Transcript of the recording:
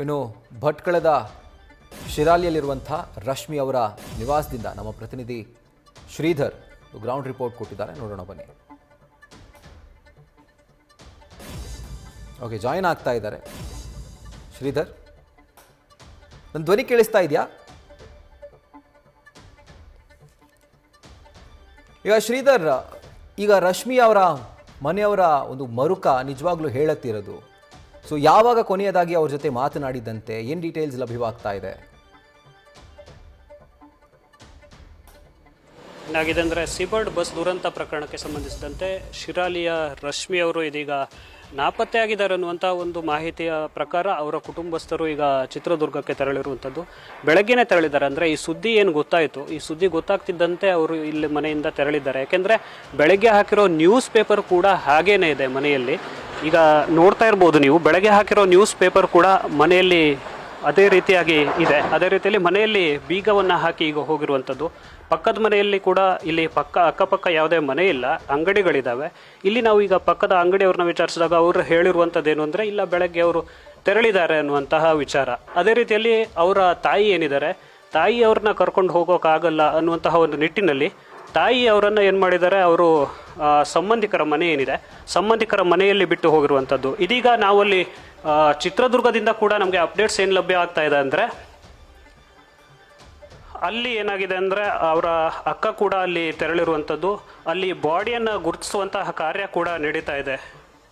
ಇನ್ನು ಭಟ್ಕಳದ ಶಿರಾಲಿಯಲ್ಲಿರುವಂಥ ರಶ್ಮಿ ಅವರ ನಿವಾಸದಿಂದ ನಮ್ಮ ಪ್ರತಿನಿಧಿ ಶ್ರೀಧರ್ ಗ್ರೌಂಡ್ ರಿಪೋರ್ಟ್ ಕೊಟ್ಟಿದ್ದಾರೆ, ನೋಡೋಣ ಬನ್ನಿ. ಓಕೆ, ಜಾಯಿನ್ ಆಗ್ತಾ ಇದ್ದಾರೆ ಶ್ರೀಧರ್. ನನ್ನ ಧ್ವನಿ ಕೇಳಿಸ್ತಾ ಇದೆಯಾ? ಈಗ ಶ್ರೀಧರ್, ಈಗ ರಶ್ಮಿ ಅವರ ಮನೆಯವರ ಒಂದು ಮರುಕ ನಿಜವಾಗ್ಲೂ ಹೇಳುತ್ತಿರೋದು. ಸೊ ಯಾವಾಗ ಕೊನೆಯದಾಗಿ ಅವ್ರ ಜೊತೆ ಮಾತನಾಡಿದಂತೆ, ಏನು ಡೀಟೇಲ್ಸ್ ಲಭ್ಯವಾಗ್ತಾ ಇದೆ? ಏನಾಗಿದೆ ಅಂದರೆ ಸೀಬರ್ಡ್ ಬಸ್ ದುರಂತ ಪ್ರಕರಣಕ್ಕೆ ಸಂಬಂಧಿಸಿದಂತೆ ಶಿರಾಲಿಯ ರಶ್ಮಿ ಅವರು ಇದೀಗ ನಾಪತ್ತೆಯಾಗಿದ್ದಾರೆ ಅನ್ನುವಂಥ ಒಂದು ಮಾಹಿತಿಯ ಪ್ರಕಾರ ಅವರ ಕುಟುಂಬಸ್ಥರು ಈಗ ಚಿತ್ರದುರ್ಗಕ್ಕೆ ತೆರಳಿರುವಂಥದ್ದು. ಬೆಳಗ್ಗೆನೇ ತೆರಳಿದ್ದಾರೆ. ಅಂದರೆ ಈ ಸುದ್ದಿ ಏನು ಗೊತ್ತಾಯಿತು, ಈ ಸುದ್ದಿ ಗೊತ್ತಾಗ್ತಿದ್ದಂತೆ ಅವರು ಇಲ್ಲಿ ಮನೆಯಿಂದ ತೆರಳಿದ್ದಾರೆ. ಯಾಕೆಂದರೆ ಬೆಳಗ್ಗೆ ಹಾಕಿರೋ ನ್ಯೂಸ್ ಪೇಪರ್ ಕೂಡ ಹಾಗೇನೇ ಇದೆ ಮನೆಯಲ್ಲಿ. ಈಗ ನೋಡ್ತಾ ಇರ್ಬೋದು ನೀವು, ಬೆಳಗ್ಗೆ ಹಾಕಿರೋ ನ್ಯೂಸ್ ಪೇಪರ್ ಕೂಡ ಮನೆಯಲ್ಲಿ ಅದೇ ರೀತಿಯಾಗಿ ಇದೆ. ಅದೇ ರೀತಿಯಲ್ಲಿ ಮನೆಯಲ್ಲಿ ಬೀಗವನ್ನು ಹಾಕಿ ಈಗ ಹೋಗಿರುವಂಥದ್ದು. ಪಕ್ಕದ ಮನೆಯಲ್ಲಿ ಕೂಡ ಇಲ್ಲಿ ಅಕ್ಕಪಕ್ಕ ಯಾವುದೇ ಮನೆ ಇಲ್ಲ, ಅಂಗಡಿಗಳಿದ್ದಾವೆ. ಇಲ್ಲಿ ನಾವು ಈಗ ಪಕ್ಕದ ಅಂಗಡಿಯವ್ರನ್ನ ವಿಚಾರಿಸಿದಾಗ ಅವರು ಹೇಳಿರುವಂಥದ್ದೇನು ಅಂದರೆ, ಇಲ್ಲ ಬೆಳಗ್ಗೆ ಅವರು ತೆರಳಿದ್ದಾರೆ ಅನ್ನುವಂತಹ ವಿಚಾರ. ಅದೇ ರೀತಿಯಲ್ಲಿ ಅವರ ತಾಯಿ ಏನಿದ್ದಾರೆ, ತಾಯಿ ಅವ್ರನ್ನ ಕರ್ಕೊಂಡು ಹೋಗೋಕ್ಕಾಗಲ್ಲ ಅನ್ನುವಂತಹ ಒಂದು ನಿಟ್ಟಿನಲ್ಲಿ ತಾಯಿ ಅವರನ್ನು ಏನು ಮಾಡಿದ್ದಾರೆ, ಅವರು ಸಂಬಂಧಿಕರ ಮನೆ ಏನಿದೆ, ಸಂಬಂಧಿಕರ ಮನೆಯಲ್ಲಿ ಬಿಟ್ಟು ಹೋಗಿರುವಂಥದ್ದು. ಇದೀಗ ನಾವಲ್ಲಿ ಚಿತ್ರದುರ್ಗದಿಂದ ಕೂಡ ನಮಗೆ ಅಪ್ಡೇಟ್ಸ್ ಏನು ಲಭ್ಯ ಆಗ್ತಾ ಇದೆ ಅಂದರೆ, ಅಲ್ಲಿ ಏನಾಗಿದೆ ಅಂದರೆ ಅವರ ಅಕ್ಕ ಕೂಡ ಅಲ್ಲಿ ತೆರಳಿರುವಂಥದ್ದು. ಅಲ್ಲಿ ಬಾಡಿಯನ್ನು ಗುರುತಿಸುವಂತಹ ಕಾರ್ಯ ಕೂಡ ನಡೀತಾ ಇದೆ.